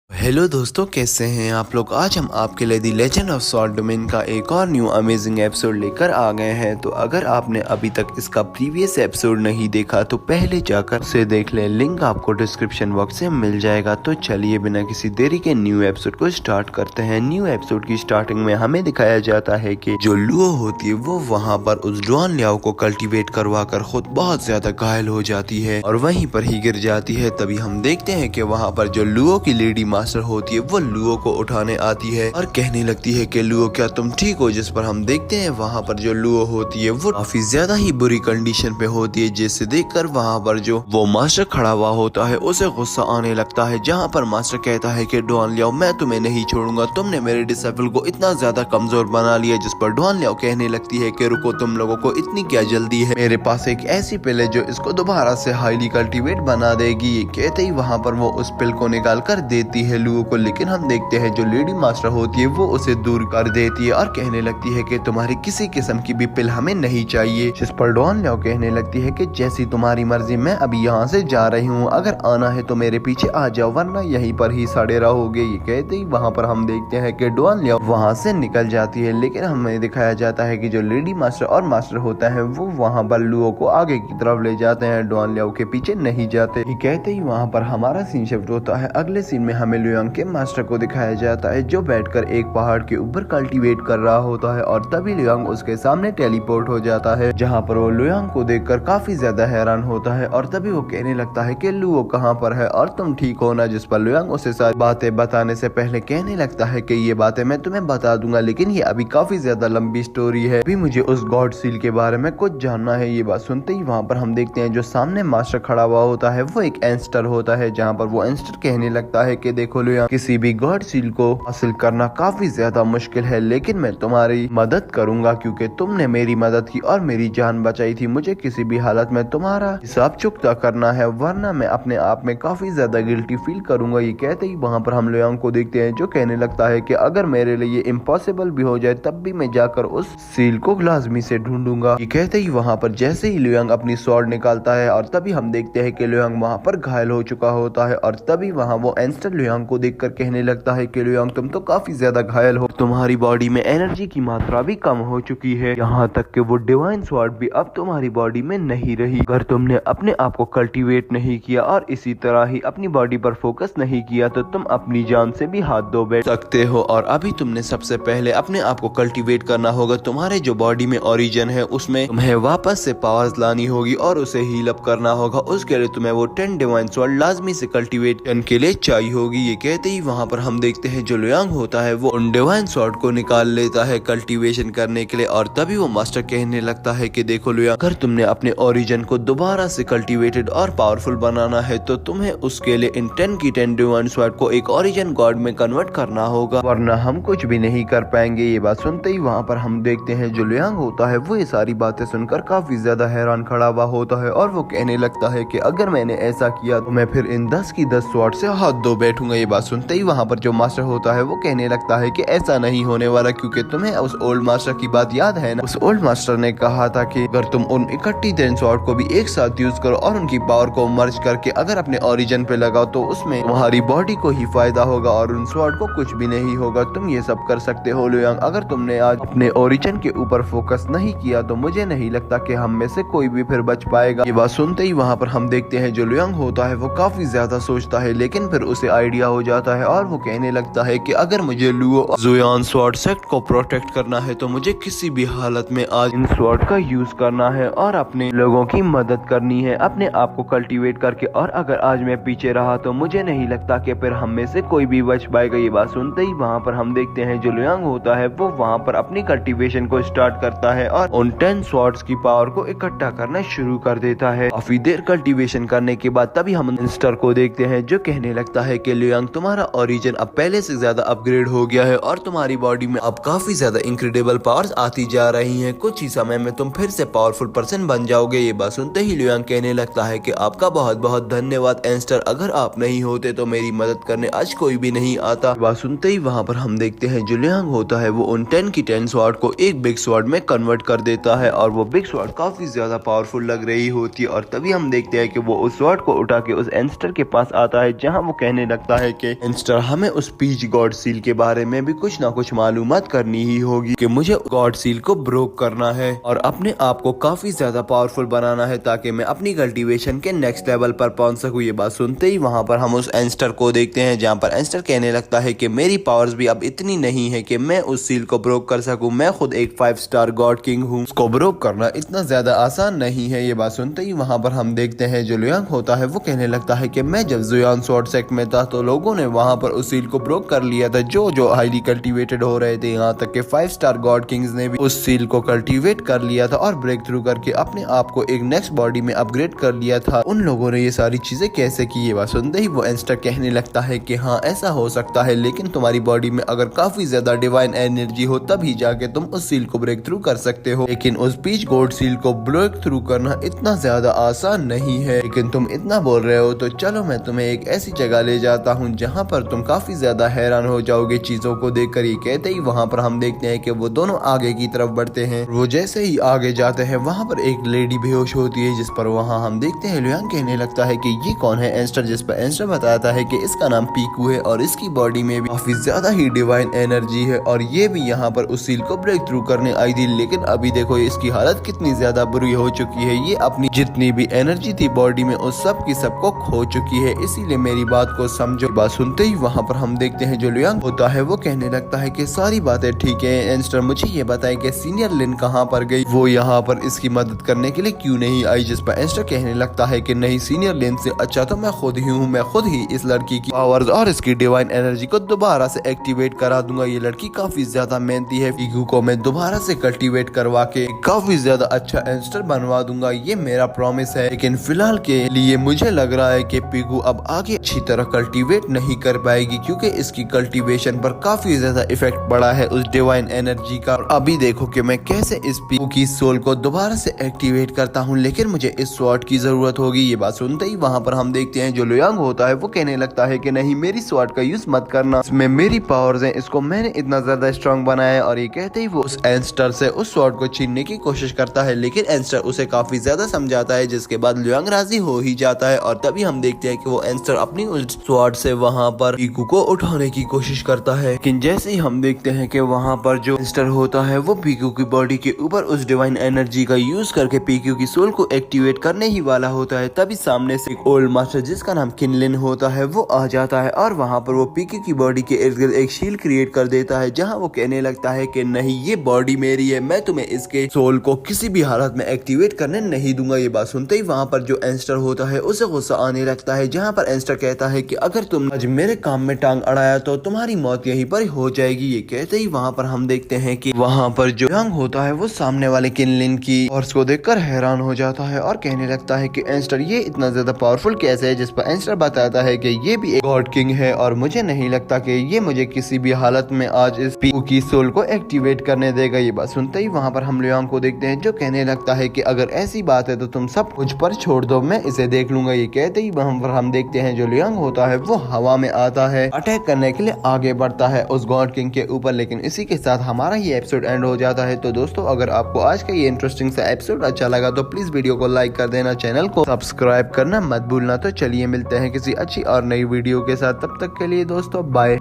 Hello दोस्तों, कैसे हैं आप लोग। आज हम आपके लिए दी लेजेंड ऑफ सॉल्ट डोमेन का एक और न्यू अमेजिंग एपिसोड लेकर आ गए हैं। तो अगर आपने अभी तक इसका प्रीवियस एपिसोड नहीं देखा तो पहले जाकर उसे देख लें, लिंक आपको डिस्क्रिप्शन बॉक्स में मिल जाएगा। तो चलिए बिना किसी देरी के न्यू एपिसोड को स्टार्ट करते हैं। न्यू एपिसोड की स्टार्टिंग में हमें दिखाया जाता है कि जो लुओ होती है वो वहाँ पर उस डुआन लियाओ को कल्टीवेट करवा कर खुद बहुत ज्यादा घायल हो जाती है और वहीं पर ही गिर जाती है। तभी हम देखते हैं कि वहाँ पर जो लुओ की लेडी मास्टर होती है वो लुओ को उठाने आती है और कहने लगती है कि लुओ क्या तुम ठीक हो। जिस पर हम देखते हैं वहाँ पर जो लुओ होती है वो काफी ज्यादा ही बुरी कंडीशन पे होती है, जिसे देखकर वहाँ पर जो वो मास्टर खड़ा हुआ होता है उसे गुस्सा आने लगता है। जहाँ पर मास्टर कहता है कि डुआन लियाओ मैं तुम्हें नहीं छोड़ूंगा, तुमने मेरे डिसेबल को इतना ज्यादा कमजोर बना लिया। जिस पर डुआन लियाओ कहने लगती है कि रुको, तुम लोगों को इतनी क्या जल्दी है, मेरे पास एक ऐसी पिल है जो इसको दोबारा से हाईली कल्टीवेट बना देगी। ये कहते ही वहाँ पर वो उस पिल को निकाल कर देती है लुओ को, लेकिन हम देखते हैं जो लेडी मास्टर होती है वो उसे दूर कर देती है और कहने लगती है कि तुम्हारी किसी किस्म की भी पिल हमें नहीं चाहिए। जिस पर डॉन लियाओ कहने लगती है कि जैसी तुम्हारी मर्जी, मैं अभी यहाँ से जा रही हूँ, अगर आना है तो मेरे पीछे आ जाओ वरना यहीं पर ही सड़े रहोगे। ये कहते ही वहाँ पर हम देखते हैं कि डॉन लियाओ वहाँ से निकल जाती है, लेकिन हमें दिखाया जाता है कि जो लेडी मास्टर और मास्टर होता है वो वहाँ पर लुओ को आगे की तरफ ले जाते हैं, डॉन लियाओ के पीछे नहीं जाते। ये कहते ही वहाँ पर हमारा सीन शिफ्ट होता है। अगले सीन में हमें लुयांग के मास्टर को दिखाया जाता है जो बैठकर एक पहाड़ के ऊपर कल्टीवेट कर रहा होता है और तभी लुयांग उसके सामने टेलीपोर्ट हो जाता है, जहाँ पर वो लुयांग को देखकर काफी ज्यादा हैरान होता है और तभी वो कहने लगता है कि लुओ कहाँ पर है और तुम ठीक हो ना। जिस पर लुयांग उसे सारी बातें बताने से पहले कहने लगता है कि ये बातें मैं तुम्हें बता दूंगा, लेकिन ये अभी काफी ज्यादा लंबी स्टोरी है, अभी मुझे उस गॉड सील के बारे में कुछ जानना है। ये बात सुनते ही वहाँ पर हम देखते हैं जो सामने मास्टर खड़ा हुआ होता है वो एक एंस्टर होता है, जहाँ पर वो एंस्टर कहने लगता है कि देखो लुयांग, किसी भी गॉड सील को हासिल करना काफी ज्यादा मुश्किल है, लेकिन मैं तुम्हारी मदद करूंगा क्योंकि तुमने मेरी मदद की और मेरी जान बचाई थी। मुझे किसी भी हालत में तुम्हारा हिसाब चुकता करना है वरना मैं अपने आप में काफी ज्यादा गिल्टी फील करूंगा। ये कहते ही वहाँ पर हम लुयांग को देखते हैं जो कहने लगता है कि अगर मेरे लिए इम्पॉसिबल भी हो जाए तब भी मैं जाकर उस सील को लाजमी से ढूंढूंगा। ये कहते ही वहाँ पर जैसे ही लुयांग अपनी स्वॉर्ड निकालता है और तभी हम देखते हैं कि लुयांग वहाँ पर घायल हो चुका होता है और तभी वहाँ वो एंस्टर लुयांग को देखकर कहने लगता है कि लुयांग तुम तो काफी ज्यादा घायल हो, तुम्हारी बॉडी में एनर्जी की मात्रा भी कम हो चुकी है, यहाँ तक कि वो डिवाइन स्वॉर्ड भी अब तुम्हारी बॉडी में नहीं रही। अगर तुमने अपने आप को कल्टीवेट नहीं किया और इसी तरह ही अपनी बॉडी पर फोकस नहीं किया तो तुम अपनी जान से भी हाथ धो बैठ सकते हो। और अभी तुमने सबसे पहले अपने आप को कल्टीवेट करना होगा। तुम्हारे जो बॉडी में ओरिजिन है उसमें तुम्हें वापस से पावर्स लानी होगी और उसे हील अप करना होगा। उसके लिए तुम्हें वो 10 डिवाइन स्वॉर्ड लाजमी से कल्टीवेट के लिए चाहिए होगी। ये कहते ही वहाँ पर हम देखते हैं जो लुयांग होता है वो उन डिवाइन स्वॉर्ड को निकाल लेता है कल्टीवेशन करने के लिए और तभी वो मास्टर कहने लगता है कि देखो लुयांग, अगर तुमने अपने ओरिजिन को दोबारा से कल्टीवेटेड और पावरफुल बनाना है तो तुम्हें उसके लिए इन 10 की 10 डिवाइन स्वॉर्ड को एक ओरिजिन गॉड में कन्वर्ट करना होगा, वरना हम कुछ भी नहीं कर पाएंगे। ये बात सुनते ही वहाँ पर हम देखते हैं जो लुयांग होता है वो ये सारी बातें सुनकर काफी ज्यादा हैरान खड़ा हुआ होता है और वो कहने लगता है कि अगर मैंने ऐसा किया तो मैं फिर इन 10 की 10 स्वॉर्ड से हाथ धो बैठूंगा। ये बात सुनते ही वहाँ पर जो मास्टर होता है वो कहने लगता है कि ऐसा नहीं होने वाला, क्योंकि तुम्हें उस ओल्ड मास्टर की बात याद है ना। उस ओल्ड मास्टर ने कहा था कि अगर तुम उन इकट्ठी 10 स्वॉर्ड को भी एक साथ यूज करो और उनकी पावर को मर्ज करके अगर अपने ओरिजिन पे लगाओ तो उसमें तुम्हारी बॉडी को ही फायदा होगा और उन स्वॉर्ड को कुछ भी नहीं होगा। तुम ये सब कर सकते हो लुयांग। अगर तुमने आज अपने ओरिजिन के ऊपर फोकस नहीं किया तो मुझे नहीं लगता कि हम में से कोई भी फिर बच पाएगा। ये बात सुनते ही वहाँ पर हम देखते हैं जो लुयांग होता है वो काफी ज्यादा सोचता है, लेकिन फिर उसे आइडिया हो जाता है और वो कहने लगता है कि अगर मुझे लुओ ज़ुयान स्वॉर्ड सेक्ट को प्रोटेक्ट करना है तो मुझे किसी भी हालत में आज इन स्वॉर्ड का यूज करना है और अपने लोगों की मदद करनी है अपने आप को कल्टीवेट करके। और अगर आज मैं पीछे रहा तो मुझे नहीं लगता कि फिर हम में से कोई भी बच पाएगा। ये बात सुनते ही वहाँ पर हम देखते हैं जो लुयांग होता है वो वहाँ पर अपनी कल्टीवेशन को स्टार्ट करता है और उन 10 स्वॉर्ड्स की पावर को इकट्ठा करना शुरू कर देता है। काफी देर कल्टीवेशन करने के बाद तभी हम इंस्टर को देखते हैं जो कहने लगता है कि लुयांग तुम्हारा ओरिजिन अब पहले से ज्यादा अपग्रेड हो गया है और तुम्हारी बॉडी में अब काफी ज्यादा इंक्रेडिबल पावर्स आती जा रही हैं। कुछ ही समय में तुम फिर से पावरफुल पर्सन बन जाओगे। ये बात सुनते ही लुयांग कहने लगता है कि आपका बहुत बहुत धन्यवाद एंस्टर, अगर आप नहीं होते तो मेरी मदद करने आज कोई भी नहीं आता। बात सुनते ही वहाँ पर हम देखते हैं जो लुयांग होता है वो उन 10 की 10 स्वॉर्ड को एक बिग स्वॉर्ड में कन्वर्ट कर देता है और वो बिग स्वॉर्ड काफी ज्यादा पावरफुल लग रही होती है और तभी हम देखते हैं कि वो उस स्वॉर्ड को उठा के उस एंस्टर के पास आता है, जहाँ वो कहने लगता है कि इंस्टर हमें उस पीच गॉड सील के बारे में भी कुछ ना कुछ मालूमात करनी ही होगी कि मुझे गॉड सील को ब्रोक करना है और अपने आप को काफी ज्यादा पावरफुल बनाना है ताकि मैं अपनी कल्टीवेशन के नेक्स्ट लेवल पर पहुंच सकूं। ये बात सुनते ही वहां पर हम उस एंस्टर को देखते हैं जहां पर एंस्टर कहने लगता है कि मेरी पावर्स भी अब इतनी नहीं है कि मैं उस सील को ब्रोक कर सकूं। मैं खुद एक 5 स्टार गॉड किंग हूँ, उसको ब्रोक करना इतना ज्यादा आसान नहीं है। ये बात सुनते ही वहां पर हम देखते हैं जो लुयांग होता है वो कहने लगता है कि मैं जब जुयान स्वॉर्ड सेक्ट में था तो लोगों ने वहां पर उस सील को ब्रोक कर लिया था जो हाईली कल्टीवेटेड हो रहे थे। यहाँ तक कि 5 स्टार गॉड किंग्स ने भी उस सील को कल्टीवेट कर लिया था और ब्रेक थ्रू करके अपने आप को एक नेक्स्ट बॉडी में अपग्रेड कर लिया था। उन लोगों ने ये सारी चीजें कैसे की? ये बात सुनते ही वो एंस्टर कहने लगता है कि हाँ ऐसा हो सकता है, लेकिन तुम्हारी बॉडी में अगर काफी ज्यादा डिवाइन एनर्जी हो तभी जाके तुम उस सील को ब्रेक थ्रू कर सकते हो, लेकिन उस पीच गॉड सील को ब्रेक थ्रू करना इतना ज्यादा आसान नहीं है। लेकिन तुम इतना बोल रहे हो तो चलो मैं तुम्हें एक ऐसी जगह ले जाता हूँ जहाँ पर तुम काफी ज्यादा हैरान हो जाओगे चीजों को देखकर। ये कहते ही वहाँ पर हम देखते हैं कि वो दोनों आगे की तरफ बढ़ते हैं। वो जैसे ही आगे जाते हैं वहाँ पर एक लेडी बेहोश होती है, जिस पर वहाँ हम देखते हैं लुयांग कहने लगता है कि ये कौन है एंस्टर, जिस पर एंस्टर बताता है कि इसका नाम पीकू है और इसकी बॉडी में भी काफी ज्यादा ही डिवाइन एनर्जी है और ये भी यहाँ पर उस सील को ब्रेक थ्रू करने आई थी। लेकिन अभी देखो इसकी हालत कितनी ज्यादा बुरी हो चुकी है, ये अपनी जितनी भी एनर्जी थी बॉडी में उस सब की सबको खो चुकी है, इसीलिए मेरी बात को समझो। बात सुनते ही वहाँ पर हम देखते हैं जो लुयांग होता है वो कहने लगता है कि सारी बातें ठीक है एंस्टर, मुझे ये बताए कि सीनियर लिन कहाँ पर गई, वो यहाँ पर इसकी मदद करने के लिए क्यों नहीं आई? जिस पर एंस्टर कहने लगता है कि नहीं, सीनियर लिन से अच्छा तो मैं खुद ही हूँ, मैं खुद ही इस लड़की की पावर्स और इसकी डिवाइन एनर्जी को दोबारा से एक्टिवेट करा दूंगा। ये लड़की काफी ज्यादा मेहनती है, पीकू को मैं दोबारा से कल्टीवेट करवा के काफी ज्यादा अच्छा एंस्टर बनवा दूंगा, ये मेरा प्रॉमिस है। लेकिन फिलहाल के लिए मुझे लग रहा है कि पीकू अब आगे अच्छी तरह कल्टीवेट नहीं कर पाएगी क्योंकि इसकी कल्टीवेशन पर काफी ज्यादा इफेक्ट पड़ा है उस डिवाइन एनर्जी का। और अभी देखो कि मैं कैसे इस पीकू की सोल को दोबारा से एक्टिवेट करता हूँ, लेकिन मुझे इस स्वॉर्ड की जरूरत होगी। ये बात सुनते ही वहाँ पर हम देखते हैं जो लुयांग होता है वो कहने लगता है कि नहीं, मेरी स्वॉर्ड का यूज मत करना, इसमें मेरी पावर्स हैं, इसको मैंने इतना ज्यादा स्ट्रॉन्ग बनाया है। और ये कहते ही वो उस एंस्टर से उस स्वॉर्ड को छीनने की कोशिश करता है, लेकिन एंस्टर उसे काफी ज्यादा समझाता है, जिसके बाद लुयांग राजी हो ही जाता है। और तभी हम देखते हैं कि वो एंस्टर अपनी उस स्वॉर्ड से वहाँ पर पीकू को उठाने की कोशिश करता है, लेकिन जैसे ही हम देखते हैं कि वहाँ पर जो एंस्टर होता है वो पीकू की बॉडी के ऊपर उस डिवाइन एनर्जी का यूज करके पीकू की सोल को एक्टिवेट करने ही वाला होता है, तभी सामने से एक ओल्ड मास्टर जिसका नाम किनलिन होता है वो आ जाता है और वहाँ पर वो पीकू की बॉडी के इर्द गिर्द एक शील्ड क्रिएट कर देता है, जहाँ वो कहने लगता है कि नहीं, ये बॉडी मेरी है, मैं तुम्हें इसके सोल को किसी भी हालत में एक्टिवेट करने नहीं दूंगा। ये बात सुनते ही वहाँ पर जो एंस्टर होता है उसे गुस्सा आने लगता है, जहाँ पर एंस्टर कहता है कि अगर तुम आज मेरे काम में टांग अड़ाया तो तुम्हारी मौत यहीं पर हो जाएगी। ये कहते ही वहाँ पर हम देखते हैं कि वहाँ पर जो यंग होता है वो सामने वाले किनलिन की फोर्स को देखकर हैरान हो जाता है और कहने लगता है कि एंस्टर ये इतना ज्यादा पावरफुल कैसे है? जिस पर एंस्टर बताता है कि ये भी एक गॉड किंग है और मुझे नहीं लगता कि ये मुझे किसी भी हालत में आज इस पीकू की सोल को एक्टिवेट करने देगा। ये बात सुनते ही वहाँ पर हम लुयांग को देखते हैं जो कहने लगता है कि अगर ऐसी बात है तो तुम सब कुछ पर छोड़ दो, मैं इसे देख लूंगा। ये कहते ही वहाँ पर हम देखते हैं जो लुयांग होता है वो हवा में आता है, अटैक करने के लिए आगे बढ़ता है उस गॉड किंग के ऊपर। लेकिन इसी के साथ हमारा ये एपिसोड एंड हो जाता है। तो दोस्तों, अगर आपको आज का ये इंटरेस्टिंग सा एपिसोड अच्छा लगा तो प्लीज वीडियो को लाइक कर देना, चैनल को सब्सक्राइब करना मत भूलना। तो चलिए मिलते हैं किसी अच्छी और नई वीडियो के साथ, तब तक के लिए दोस्तों बाय।